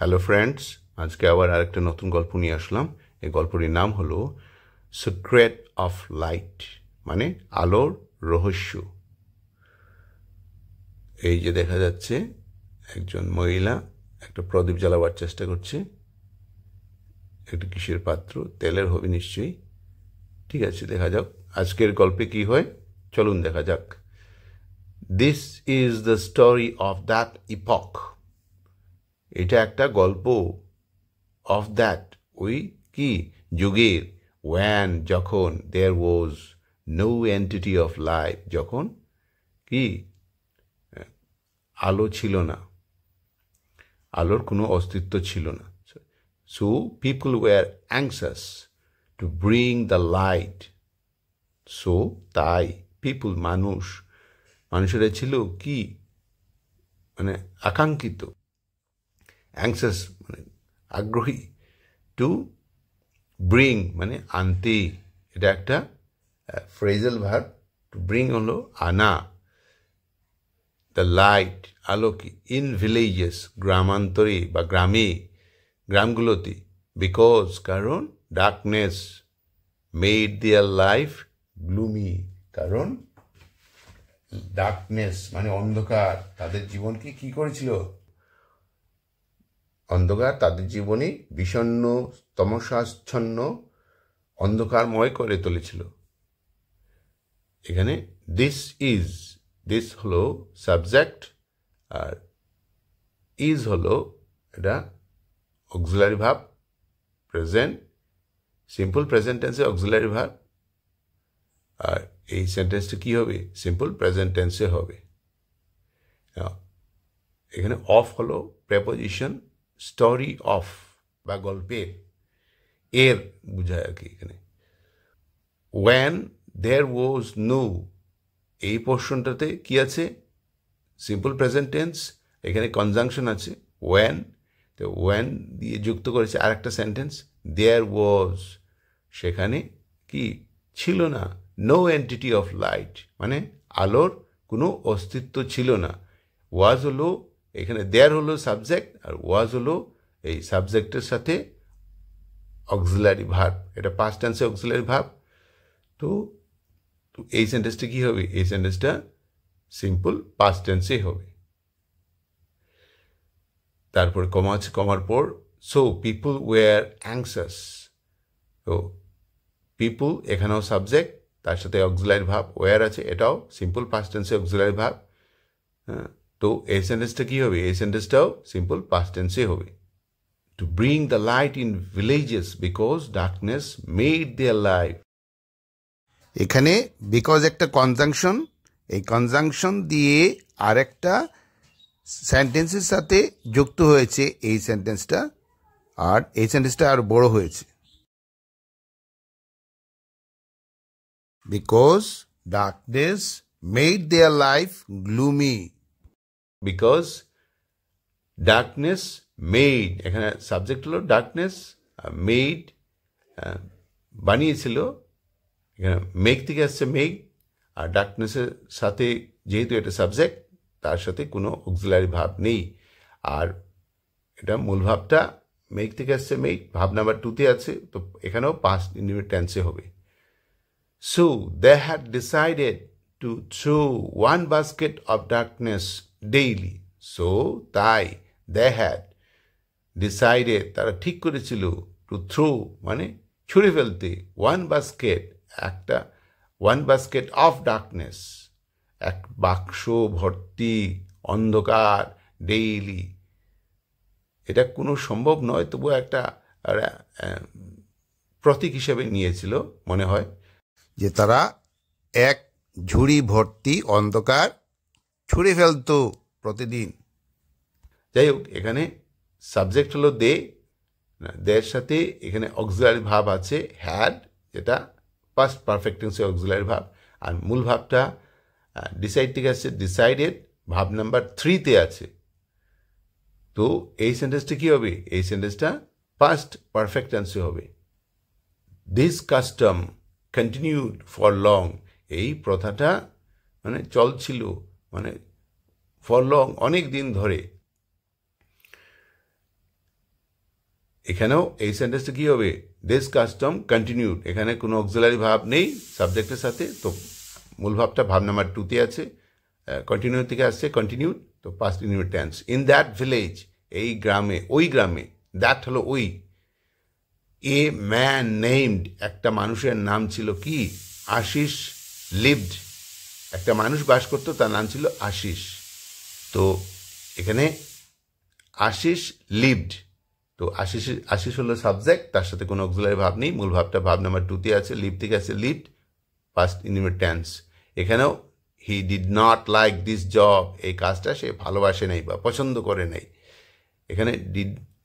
Hello friends, আজকে আবার আরেকটা নতুন গল্প নিয়ে আসলাম। এই গল্পটির নাম হলো সিক্রেট অফ লাইট, মানে আলোর রহস্য। এই যে দেখা যাচ্ছে একজন মহিলা একটা প্রদীপ জ্বালাবার চেষ্টা করছে। একটা কিসের পাত্র, তেলের হবে নিশ্চয়ই। ঠিক আছে, দেখা যাক আজকের গল্পে কি হয়। চলুন দেখা যাক। This is the story of that epic. এটা একটা গল্প অফ দ্যাট, ওই কি যুগের, when যখন there was no entity of life, যখন কি আলো ছিল না, আলোর কোনো অস্তিত্ব ছিল না। So people were anxious to bring the light. So তাই people মানুষেরা ছিল কি মানে আকাঙ্ক্ষিত, anxious মানে আগ্রহী, টু ব্রিং মানে আনতে। এটা একটা ফ্রেজাল ভার্ব। টু ব্রিং হলো আনা, দ্য লাইট আলো কি, ইন ভিলেজেস গ্রামান্তরে বা গ্রামগুলোতে, বিকজ কারণ, darkness made their life gloomy, কারণ ডার্কনেস মানে অন্ধকার তাদের জীবনকে কি করেছিল, অন্ধকার তাদের জীবনে বিষণ্ণ তমসাচ্ছন্ন অন্ধকারময় করে তুলেছিল। এখানে দিস হলো সাবজেক্ট, আর ইজ হলো এটা auxiliary verb, present simple present টেন্সে অক্সিলারি ভার্ব। আর এই সেন্টেন্সটা কি হবে, সিম্পল প্রেজেন্ট টেন্সে হবে। এখানে অফ হলো প্রেপোজিশন, স্টোরি অফ বা গল্পের, এর বোঝায় আর কি। এখানে ওয়েন দেয়ার ওয়াজ নো, এই পোর্শনটাতে কি আছে, সিম্পল প্রেজেন্ট টেন্স। এখানে কনজাংশন আছে ওয়েন, তো ওয়েন দিয়ে যুক্ত করেছে আরেকটা সেন্টেন্স, দেয়ার ওয়াজ, সেখানে কি ছিল না, নো এন্টিটি অফ লাইট মানে আলোর কোনো অস্তিত্ব ছিল না। ওয়াজ হলো এখানে, দেয়ার হলো সাবজেক্ট, আর ওয়াজ হলো এই সাবজেক্টের সাথে অক্সিলারি ভার্ব। এটা পাস্ট টেন্সে অক্সিলারি ভার্ব। তো এই সেন্টেন্সটা কি হবে, এই সেন্টেন্সটা সিম্পল পাস্ট টেন্সে হবে। তারপরে কমা আছে, কমার পর সো পিপল ওয়ার অ্যাংসাস। তো পিপল এখানেও সাবজেক্ট, তার সাথে অক্সিলারি ভার্ব ওয়ার আছে, এটাও সিম্পল পাস্ট টেন্সে অক্সিলারি ভার্ব। হ্যাঁ, তো এই সেন্টেন্সটা কি হবে, এই সেন্টেন্সটাও সিম্পল পাস্ট টেন্সে হবে। To bring the light in villages because darkness made their life. এখানে বিকজ একটা কনজাংশন, এই কনজাংশন দিয়ে আরেকটা সেন্টেন্সের সাথে যুক্ত হয়েছে এই সেন্টেন্সটা, আর এই সেন্টেন্সটা আরো বড় হয়েছে। Because darkness made their life gloomy, because darkness made, এখানে সাবজেক্ট হলো ডার্কনেস, মেড বানিয়েছিল, এখানে মেঘ থেকে আসছে মেঘ, আর ডার্কনেসের সাথে যেহেতু এটা সাবজেক্ট, তার সাথে কোনো অক্সিলারি ভাব নেই। আর এটা মূল ভাবটা মেঘ থেকে আসছে মেঘ, ভাব নাম্বার 2-তে আছে, তো এখানেও পাস্ট ইনডিফিনিট টেন্সে হবে। So they had decided to throw one basket of darkness daily. So তাই, দে হ্যাড ডিসাইডেড তারা ঠিক করেছিল, টু থ্রো মানে ছুঁড়ে ফেলতে, ওয়ান বাস্কেট একটা, ওয়ান বাস্কেট অফ ডার্কনেস এক বাক্স ভর্তি অন্ধকার, ডেইলি। এটা কোনো সম্ভব নয়, তবু একটা প্রতীক হিসেবে নিয়েছিল মনে হয়, যে তারা এক ঝুড়ি ভর্তি অন্ধকার ছুঁড়ে ফেলত প্রতিদিন। যাই হোক, এখানে সাবজেক্ট হলো দে, দের সাথে এখানে অক্সিলারি ভাব আছে হ্যাড, যেটা পাস্ট পারফেক্ট টেন্সে অক্সিলারি ভাব। আর মূল ভাবটা ডিসাইড থেকে আসছে, ডিসাইডেড ভাব নাম্বার 3-তে আছে। তো এই সেন্টেন্সটা কি হবে, এই সেন্টেন্সটা পাস্ট পারফেক্ট টেন্সে হবে। This custom continued for long, এই প্রথাটা মানে চলছিল, মানে ফর লং অনেক দিন ধরে। এখানেও এই সেন্টেন্সটা কি হবে, দিস কাস্টম কন্টিনিউড, এখানে কোনো অক্সিলারি ভাব নেই সাবজেক্টের সাথে, তো মূল ভাবটা ভাব নাম্বার 2-তে আছে, কন্টিনিউ থেকে আসছে কন্টিনিউড, তো past indefinite tense. In that village, এই গ্রামে, ওই গ্রামে, দ্যাট হলো ওই, এ ম্যান নেমড, একটা মানুষের নাম ছিল কি, আশিস, লিভড, একটা মানুষ বাস করতো, তার নাম ছিল আশিস। তো এখানে আশিস লিভড, তো আশিস হলো সাবজেক্ট, তার সাথে কোনো অক্সিলারি ভাব নেই, মূল ভাবটা ভাব নাম্বার 2-তে আছে, লিভ থেকে আছে লিভড, পাস্ট ইনডিফিনিট টেন্স। এখানেও he did not like this job, এই কাজটা সে ভালোবাসে নাই বা পছন্দ করে নাই, এখানে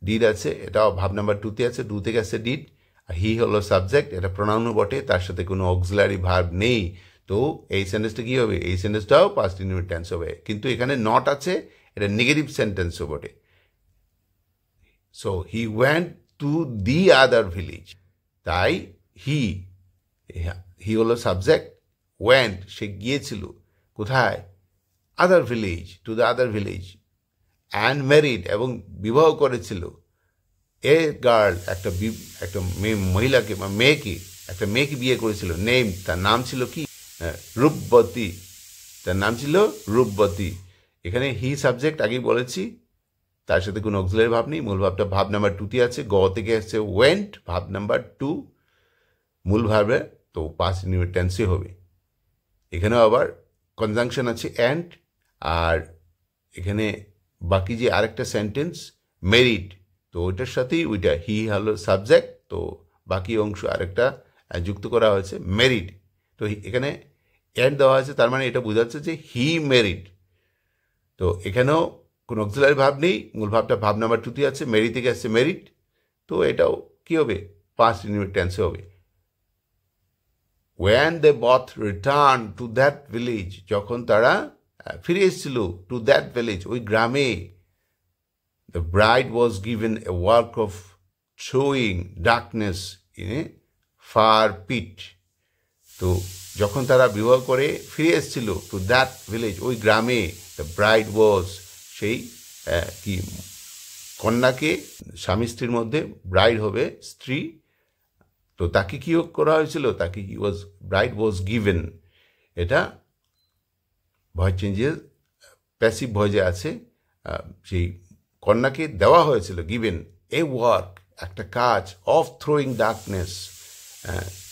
ডিড আছে, এটাও ভাব নাম্বার 2-তে আছে, 2 থেকে আছে ডিড, হি হলো সাবজেক্ট, এটা প্রোনাউনও বটে, তার সাথে কোনো অক্সিলারি ভার্ব নেই, তো এই সেন্টেন্সটা কি হবে, এই সেন্টেন্সটাও পাস্ট ইনডিফিনিট টেন্স হবে, কিন্তু এখানে নট আছে, এটা নেগেটিভ সেন্টেন্সও বটে। So he went to the other village, তাই হি হলো সাবজেক্ট, ওয়েন্ট সে গিয়েছিল, কোথায়, other village, to the other village, and married এবং বিবাহ করেছিল, এ গার্ল একটা মহিলাকে বা মেয়েকে, একটা মেয়েকে বিয়ে করেছিল, নেম তার নাম ছিল কি, রূপবতী, তার নাম ছিল রূপবতী। এখানে হি সাবজেক্ট আগেই বলেছি, তার সাথে কোনো অক্সিলারি ভাব নেই, মূল ভাবটা ভাব নাম্বার 2-তে আছে, গ থেকে আসছে ওয়েন্ট, ভাব নাম্বার 2, মূল ভাবে, তো পাস্ট ইনডিফিনিট টেন্সে হবে। এখানেও আবার কনজাংশন আছে অ্যান্ড, আর এখানে বাকি যে আরেকটা সেন্টেন্স মেরিড, তো ওইটার সাথেই ওইটা হি হলো সাবজেক্ট, তো বাকি অংশ আরেকটা যুক্ত করা হয়েছে মেরিড, তো এখানে অ্যান্ড দেওয়া হয়েছে, তার মানে এটা বোঝাচ্ছে যে হি মেরিড। তো এখানেও কোনো অক্সিলারি ভাব নেই, মূল ভাবটা ভাব নাম্বার 2-তে আছে, মেরি থেকে আসছে মেরিড, তো এটাও কি হবে, পাস্ট ইনডিফিনিট টেন্সে হবে। when they both returned to that village, যখন তারা ফিরে এসেছিল, টু দ্যাট ভিলেজ, ওই গ্রামে, the bride was given a work of throwing darkness in a far pit, তো যখন তারা বিবাহ করে ফিরে এসেছিল, টু দ্যাট ভিলেজ, ওই গ্রামে, দ্য ব্রাইড ওয়াজ, সেই কি কন্যাকে, স্বামী স্ত্রীর মধ্যে ব্রাইড হবে স্ত্রী, তো তাকে কি করা হয়েছিল, তাকে ব্রাইড ওয়াজ গিভেন, এটা ভয়েস চেঞ্জের প্যাসিভ ভয়েসে আছে, সেই কন্যাকে দেওয়া হয়েছিল, গিভেন এ ওয়ার্ক, একটা কাজ, অফ থ্রোয়িং ডার্কনেস,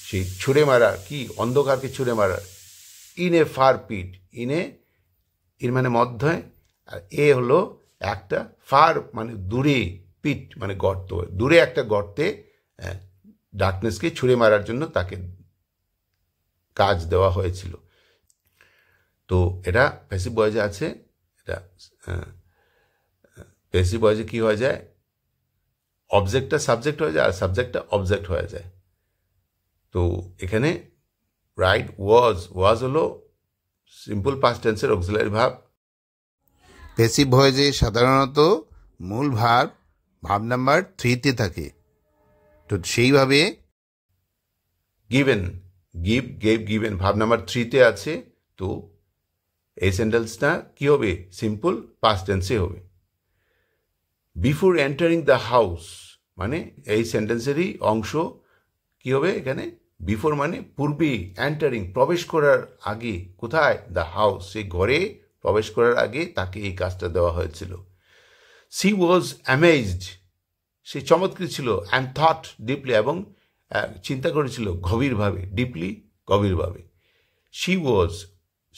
সেই ছুঁড়ে মারার, কি অন্ধকারকে ছুঁড়ে মারার, in a far pit, in মানে মধ্যে, আর এ হলো একটা, ফার মানে দূরে, পিট মানে গর্ত, দূরে একটা গর্তে ডার্কনেসকে ছুঁড়ে মারার জন্য তাকে কাজ দেওয়া হয়েছিল। তো এটা প্যাসিভ ভয়েসে আছে, এটা প্যাসিভ ভয়েসে কি হয়ে যায়, অবজেক্টটা সাবজেক্ট হয়ে যায় আর সাবজেক্টটা অবজেক্ট হয়ে যায়। তো এখানে রাইট ওয়াজ হলো সিম্পল পাস্ট টেন্সের অক্সিলারি ভাব। প্যাসিভ ভয়েসে সাধারণত মূল ভাব নাম্বার 3-তে থাকে, তো সেইভাবে গিভেন, গিভেন ভাব নাম্বার 3-তে আছে, তো এই সেন্টেন্সটা কি হবে, সিম্পল পাস্ট টেন্সে হবে। বিফোর এন্টারিং দ্য হাউস, মানে এই সেন্টেন্সেরই অংশ কি হবে, এখানে বিফোর মানে পূর্বে, এন্টারিং প্রবেশ করার আগে, কোথায়, দ্য হাউস, সেই ঘরে প্রবেশ করার আগে তাকে এই কাজটা দেওয়া হয়েছিল। সি ওয়াজ অ্যামেজড, সে চমৎকৃত ছিল, অ্যান্ড থট ডিপলি, এবং চিন্তা করেছিল গভীরভাবে, ডিপলি গভীরভাবে।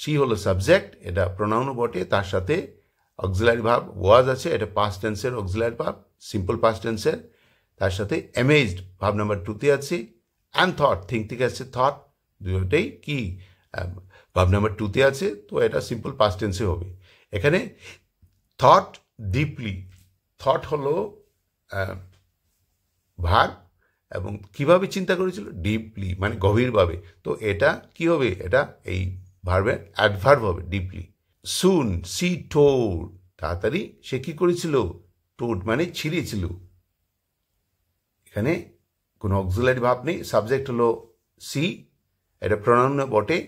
সি হলো সাবজেক্ট, এটা প্রোনাউনও বটে, তার সাথে অক্সিলারি ভাব ওয়াজ আছে, এটা পাস্ট টেন্সের অক্সিলারি ভাব, সিম্পল পাস্ট টেন্সের, তার সাথে অ্যামেজড ভাব নাম্বার 2-তে আছে, অ্যান্ড থট থিঙ্ক থেকে আসছে থট, দুটোটাই কি ভাব নাম্বার 2-তে আছে, তো এটা সিম্পল পাস্ট টেন্সে হবে। এখানে থট ডিপলি, থট হলো ভার্ব, এবং কিভাবে চিন্তা করেছিল, ডিপলি মানে গভীরভাবে, তো এটা কি হবে, এটা এই ভার্বের অ্যাডভার্ব হবে, ডিপলি। সুন সি টোড, তাড়াতাড়ি সে কি করেছিল, টোড মানে ছিঁড়েছিল, এখানে কোনো অক্সিলারি ভাব নেই, সাবজেক্ট হলো সি, এটা প্রোনাউন বটে,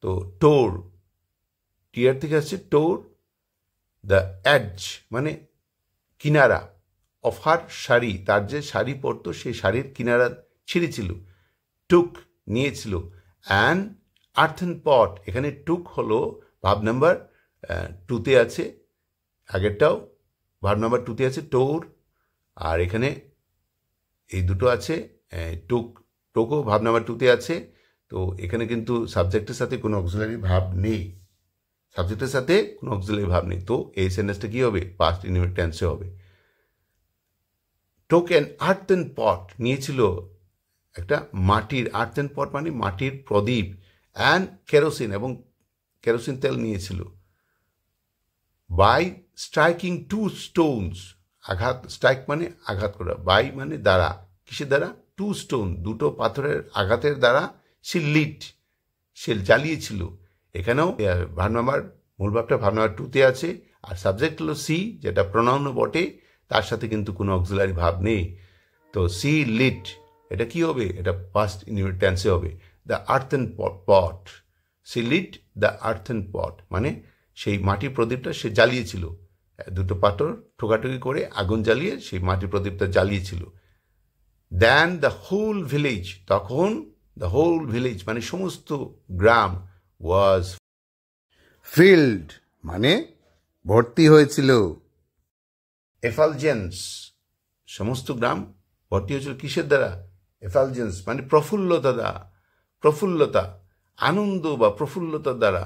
তো টোর, টিয়ার থেকে আসছে টোর, দ্য এডজ মানে কিনারা, অফ হার শাড়ি, তার যে শাড়ি পরতো সেই শাড়ির কিনারা ছিঁড়েছিল। টুক নিয়েছিল। অ্যান্ড আর্থেন পট, এখানে টুক হলো ভার্ব নাম্বার 2-তে আছে, আগেরটাও ভার্ব নাম্বার 2-তে আছে টোর, আর এখানে এই দুটো আছে টোকও ভার্ব নাম্বার 2-তে আছে। তো এখানে কিন্তু সাবজেক্টের সাথে কোনো অক্সিলারি ভার্ব নেই, সাবজেক্টের সাথে কোনো অক্সিলারি ভার্ব নেই। তো এই সেন্টেন্সটা কি হবে? পাস্ট ইনডিফিনিট টেন্সে হবে। টোক অ্যান আর্থেন পট, নিয়েছিল একটা মাটির, আর্থেন পট মানে মাটির প্রদীপ, অ্যান্ড কেরোসিন, এবং কেরোসিন তেল নিয়েছিল। বাই স্ট্রাইকিং 2 stones, আঘাত, স্ট্রাইক মানে আঘাত করা, বাই মানে দ্বারা, কিসের দ্বারা? 2 stone, দুটো পাথরের আঘাতের দ্বারা সে লিট, সে জ্বালিয়েছিল। এখানেও ভার্ব নাম্বার, মূল ভাবটা ভার্ব নাম্বার 2-তে আছে, আর সাবজেক্ট হলো সি, যেটা প্রোনাউনও বটে, তার সাথে কিন্তু কোনো অক্সিলারি ভাব নেই। তো সি লিট, এটা কি হবে? এটা পাস্ট ইনডিফিনিট টেন্সে হবে। The earthen pot, she lit the earthen pot, মানে সেই মাটির প্রদীপটা সে জ্বালিয়েছিল, দুটো পাথর ঠোকাঠুকি করে আগুন জ্বালিয়ে সেই মাটির প্রদীপটা জ্বালিয়েছিল। দেন দ্য হোল ভিলেজ, তখন দ্য হোল ভিলেজ মানে সমস্ত গ্রাম, ওয়াজ ফিল্ড মানে ভর্তি হয়েছিল। এফালজেন্স, সমস্ত গ্রাম ভর্তি হয়েছিল কিসের দ্বারা? এফালজেন্স মানে প্রফুল্লতা দ্বারা, প্রফুল্লতা, আনন্দ বা প্রফুল্লতার দ্বারা।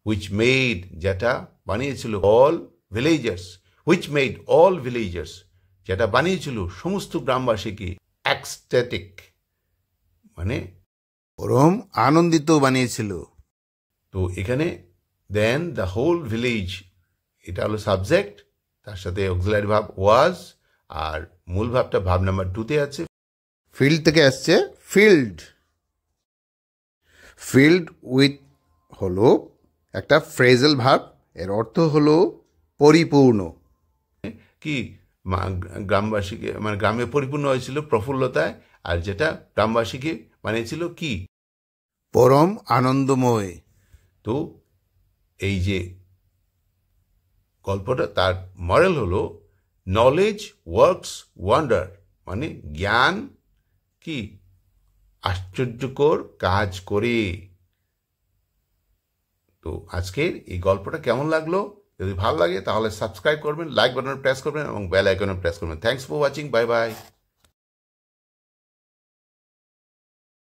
হুইচ মেড, যেটা বানিয়েছিল, all villagers, which made all villagers, যেটা বানিয়েছিল সমস্ত গ্রামবাসীকে এক্সট্যাটিক মানে পরম আনন্দিত বানিয়েছিল। তো এখানে দেন দ্য হোল ভিলেজ, এটা হলো সাবজেক্ট, তার সাথে অক্সিলারি ভার্ব ওয়াজ, আর মূল ভাবটা ভার্ব নাম্বার 2-তে আছে। ফিল্ড থেকে আসছে ফিল্ড। ফিল্ড উইথ হলো একটা ফ্রেজাল ভার্ব, এর অর্থ হলো পরিপূর্ণ। কি গ্রামবাসীকে, মানে গ্রামে পরিপূর্ণ হয়েছিল প্রফুল্লতায়, আর যেটা গ্রামবাসীকে বানিয়েছিল কি? পরম আনন্দময়। তো এই যে গল্পটা, তার মরাল হলো নলেজ ওয়ার্কস ওয়ান্ডার, মানে জ্ঞান কি আশ্চর্যকর কাজ করে। তো আজকের এই গল্পটা কেমন লাগলো? যদি ভালো লাগে তাহলে সাবস্ক্রাইব করবেন, লাইক বাটনে প্রেস করবেন এবং বেল আইকনে প্রেস করবেন। Thanks for watching, bye bye.